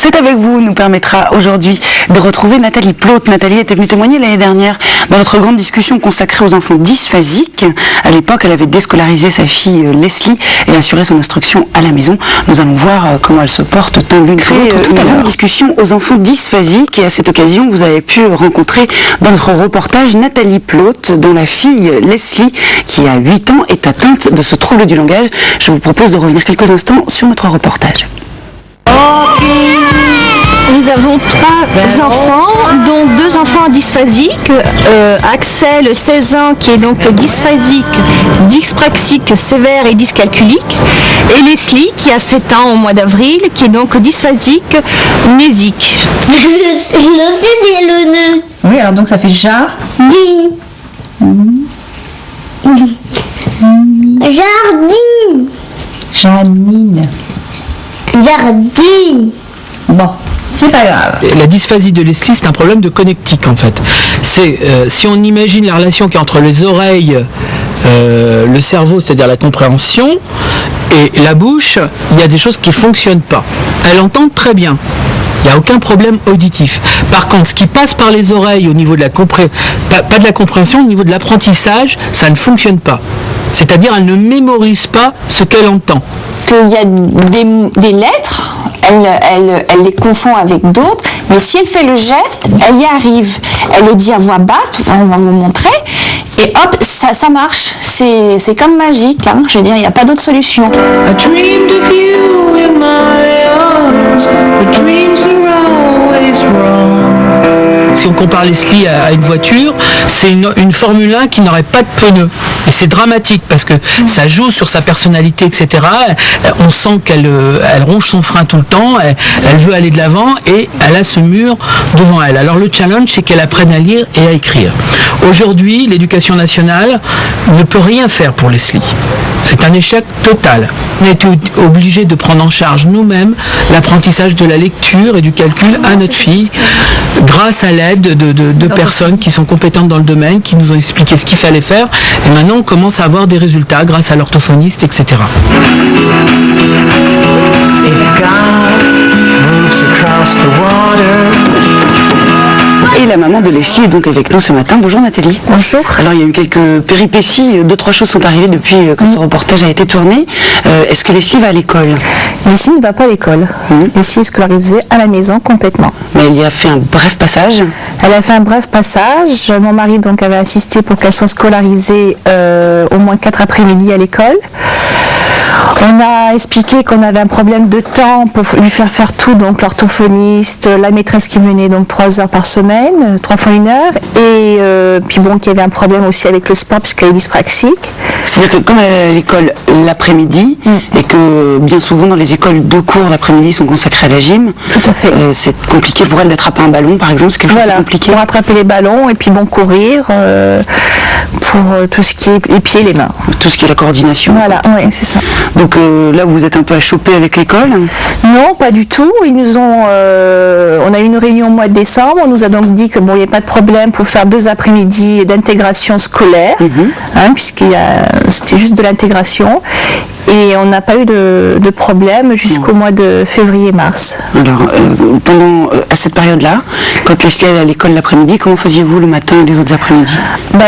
C'est avec vous nous permettra aujourd'hui de retrouver Nathalie Plot. Nathalie était venue témoigner l'année dernière dans notre grande discussion consacrée aux enfants dysphasiques. À l'époque, elle avait déscolarisé sa fille Leslie et assuré son instruction à la maison. Nous allons voir comment elle se porte tant l'une que l'autre. Une grande discussion aux enfants dysphasiques et à cette occasion, vous avez pu rencontrer dans notre reportage Nathalie Plot, dont la fille Leslie, qui a 8 ans, est atteinte de ce trouble du langage. Je vous propose de revenir quelques instants sur notre reportage. Nous avons 3 enfants, dont 2 enfants dysphasiques. Axel, 16 ans, qui est donc dysphasique, dyspraxique sévère et dyscalculique. Et Leslie, qui a 7 ans au mois d'avril, qui est donc dysphasique mnésique. Le C, c'est le nœud. Oui, alors donc ça fait jardin. Janine. Jardine. Bon, c'est pas grave. La dysphasie de Leslie, c'est un problème de connectique en fait. C'est si on imagine la relation qui est entre les oreilles, le cerveau, c'est-à-dire la compréhension, et la bouche, il y a des choses qui ne fonctionnent pas. Elle entend très bien. Il n'y a aucun problème auditif. Par contre, ce qui passe par les oreilles au niveau de la pas de la compréhension, au niveau de l'apprentissage, ça ne fonctionne pas. C'est-à-dire, elle ne mémorise pas ce qu'elle entend. Il y a des lettres, elle les confond avec d'autres, mais si elle fait le geste, elle y arrive. Elle le dit à voix basse, on va vous montrer, et hop, ça marche. C'est comme magique, hein. Je veux dire, il n'y a pas d'autre solution. I dreamed of you in my arms, but dreams are always wrong. Si on compare Leslie à une voiture, c'est une Formule 1 qui n'aurait pas de pneus. Et c'est dramatique parce que ça joue sur sa personnalité, etc. On sent qu'elle ronge son frein tout le temps, elle veut aller de l'avant et elle a ce mur devant elle. Alors le challenge, c'est qu'elle apprenne à lire et à écrire. Aujourd'hui, l'éducation nationale ne peut rien faire pour Leslie. C'est un échec total. On a été obligés de prendre en charge nous-mêmes l'apprentissage de la lecture et du calcul à notre fille grâce à l'aide de personnes qui sont compétentes dans le domaine, qui nous ont expliqué ce qu'il fallait faire. Et maintenant, on commence à avoir des résultats grâce à l'orthophoniste, etc. If God moves across the water. Et la maman de Leslie est donc avec nous ce matin. Bonjour Nathalie. Bonjour. Alors il y a eu quelques péripéties, 2-3 choses sont arrivées depuis que ce reportage a été tourné. Est-ce que Leslie va à l'école? Leslie ne va pas à l'école. Leslie est scolarisée à la maison complètement. Mais elle y a fait un bref passage. Elle a fait un bref passage. Mon mari donc avait assisté pour qu'elle soit scolarisée au moins 4 après-midi à l'école. On a expliqué qu'on avait un problème de temps pour lui faire tout, donc l'orthophoniste, la maîtresse qui venait donc 3 heures par semaine, 3 fois 1 heure, et puis bon, qu'il y avait un problème aussi avec le sport puisqu'elle est dyspraxique. C'est-à-dire que comme elle est à l'école l'après-midi, et que bien souvent dans les écoles 2 cours l'après-midi sont consacrés à la gym, Tout à fait. c'est compliqué pour elle d'attraper un ballon par exemple, c'est quelque chose de compliqué. Pour attraper les ballons et puis bon, courir pour tout ce qui est les pieds, les mains. Tout ce qui est la coordination. Voilà, oui, c'est ça. Donc là vous êtes un peu à choper avec l'école. Non, pas du tout. Ils nous ont, on a eu une réunion au mois de décembre. On nous a donc dit que bon, il n'y a pas de problème pour faire 2 après-midi d'intégration scolaire, c'était juste de l'intégration. Et on n'a pas eu de problème jusqu'au mois de février-mars. Alors, à cette période-là, quand Leslie allait à l'école l'après-midi, comment faisiez-vous le matin et les autres après-midi?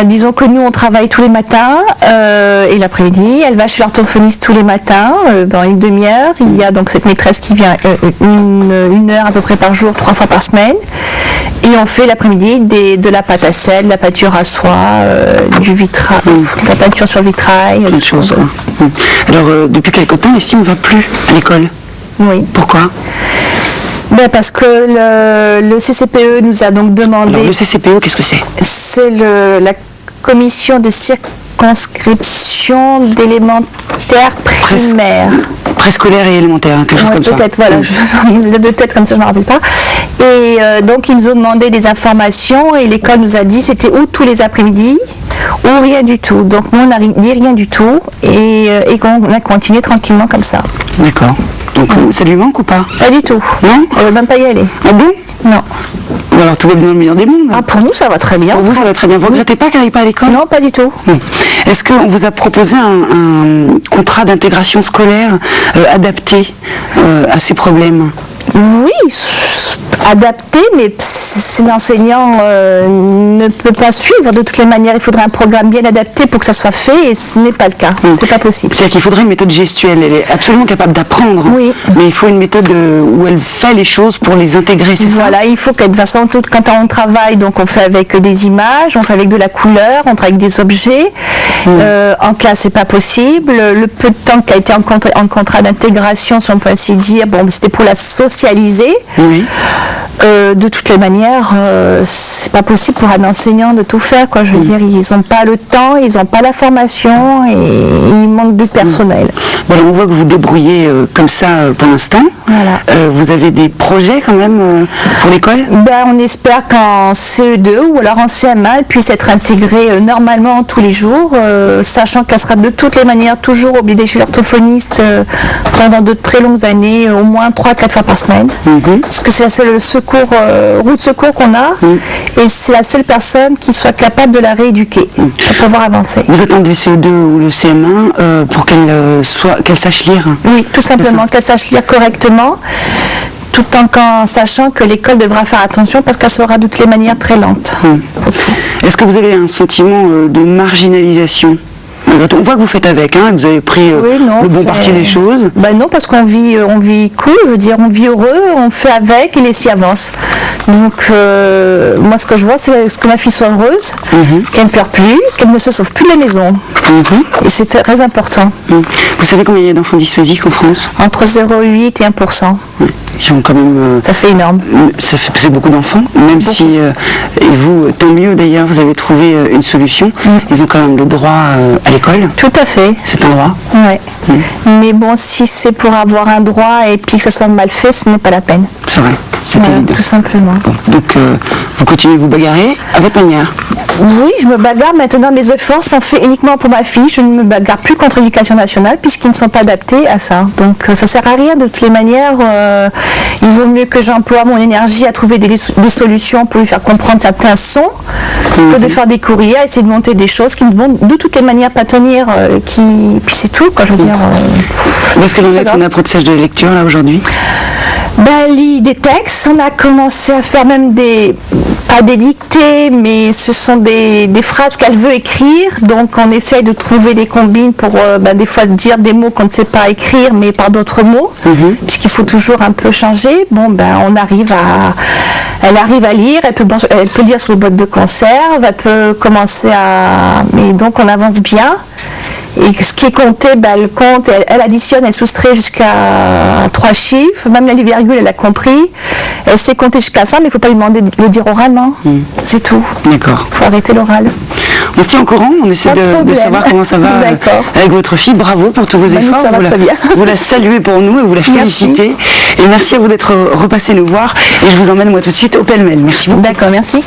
Disons que nous, on travaille tous les matins et l'après-midi. Elle va chez l'orthophoniste tous les matins, dans une demi-heure. Il y a donc cette maîtresse qui vient une heure à peu près par jour, 3 fois par semaine. Et on fait l'après-midi de la pâte à sel, de la peinture à soie, du vitrail, de la peinture sur vitrail. Des choses. Alors, depuis quelque temps, Leslie ne va plus à l'école. Oui. Pourquoi? Parce que le CCPE nous a donc demandé... Alors, le CCPE, qu'est-ce que c'est? C'est la commission de circonscription d'élémentaire primaire. Préscolaire et élémentaire, quelque chose comme ça. Peut-être, voilà, de tête comme ça, je ne me rappelle pas. Et donc, ils nous ont demandé des informations et l'école nous a dit c'était ou tous les après-midi ou rien du tout. Donc, nous, on n'a dit rien du tout et on a continué tranquillement comme ça. D'accord. Donc, ça lui manque ou pas? Pas du tout. Non? On ne veut même pas y aller. Ah bon? Non. Ou alors tout va bien dans le meilleur des mondes? Pour nous, ça va très bien. Pour vous, ça va très bien. Vous ne regrettez pas qu'elle n'aille pas à l'école? Non, pas du tout. Est-ce qu'on vous a proposé un contrat d'intégration scolaire adapté à ces problèmes? Oui, adapté, mais si l'enseignant ne peut pas suivre, de toutes les manières, il faudrait un programme bien adapté pour que ça soit fait, et ce n'est pas le cas. C'est pas possible. C'est-à-dire qu'il faudrait une méthode gestuelle. Elle est absolument capable d'apprendre. Oui. Mais il faut une méthode où elle fait les choses pour les intégrer, c'est ça? Voilà, il faut que de toute façon, quand on travaille, donc on fait avec des images, on fait avec de la couleur, on travaille avec des objets. En classe, c'est pas possible. Le peu de temps qui a été en contrat d'intégration, si on peut ainsi dire, bon, c'était pour la socialiser. Oui. De toutes les manières, c'est pas possible pour un enseignant de tout faire, quoi. Je veux dire, ils n'ont pas le temps, ils n'ont pas la formation et il manque de personnel. Bon, alors on voit que vous débrouillez comme ça pour l'instant. Voilà. Vous avez des projets quand même pour l'école? Ben, on espère qu'en CE2 ou alors en CM1, elle puisse être intégrée normalement tous les jours, sachant qu'elle sera de toutes les manières toujours obligée chez l'orthophoniste pendant de très longues années, au moins 3-4 fois par semaine. Parce que c'est la seule roue de secours qu'on a, et c'est la seule personne qui soit capable de la rééduquer pour pouvoir avancer. Vous attendez le CE2 ou le CM1 pour qu'elle sache lire? Oui, tout simplement, qu'elle sache lire correctement, tout en sachant que l'école devra faire attention parce qu'elle sera de toutes les manières très lente. Est-ce que vous avez un sentiment de marginalisation? On voit que vous faites avec, hein, vous avez pris le bon parti des choses. Ben non, parce qu'on vit cool, je veux dire, on vit heureux, on fait avec et les s'y avance. Donc, moi, ce que je vois, c'est que ma fille soit heureuse, qu'elle ne pleure plus, qu'elle ne se sauve plus de la maison. Et c'est très important. Vous savez combien il y a d'enfants dysphasiques en France? Entre 0,8 et 1%. Ils ont quand même, ça fait énorme. C'est beaucoup d'enfants, même si, et vous, tant mieux d'ailleurs, vous avez trouvé une solution. Ils ont quand même le droit à l'école. Tout à fait. C'est un droit. Ouais. Mais bon, si c'est pour avoir un droit et puis que ça soit mal fait, ce n'est pas la peine. C'est vrai, c'est voilà, évident. tout simplement. Bon, donc, vous continuez de vous bagarrer à votre manière? Oui, je me bagarre. Maintenant, mes efforts sont faits uniquement pour ma fille. Je ne me bagarre plus contre l'éducation nationale puisqu'ils ne sont pas adaptés à ça. Donc, ça sert à rien de toutes les manières. Il vaut mieux que j'emploie mon énergie à trouver des solutions pour lui faire comprendre certains sons que de faire des courriers, à essayer de monter des choses qui ne vont de toutes les manières pas tenir. Puis c'est tout, quoi, je veux dire. Est-ce qu'elle en est son apprentissage de lecture, là, aujourd'hui? Ben, lit des textes, on a commencé à faire même pas des dictées, mais ce sont des phrases qu'elle veut écrire, donc on essaye de trouver des combines pour des fois dire des mots qu'on ne sait pas écrire, mais par d'autres mots, puisqu'il faut toujours un peu changer. Bon, ben, elle arrive à lire, elle peut lire sur les boîtes de conserve, elle peut commencer et donc on avance bien. Et ce qui est compté, elle compte, elle additionne, elle soustrait jusqu'à 3 chiffres, même les virgules, elle a compris. Elle sait compter jusqu'à ça, mais il ne faut pas lui demander de le dire oralement. C'est tout. D'accord. Il faut arrêter l'oral. On se tient au courant, on essaie de savoir comment ça va avec votre fille. Bravo pour tous vos efforts. Ça va très bien. Vous la saluez pour nous et vous la félicitez. Et merci à vous d'être repassé nous voir. Et je vous emmène moi tout de suite au pêle-mêle. Merci beaucoup. D'accord, merci.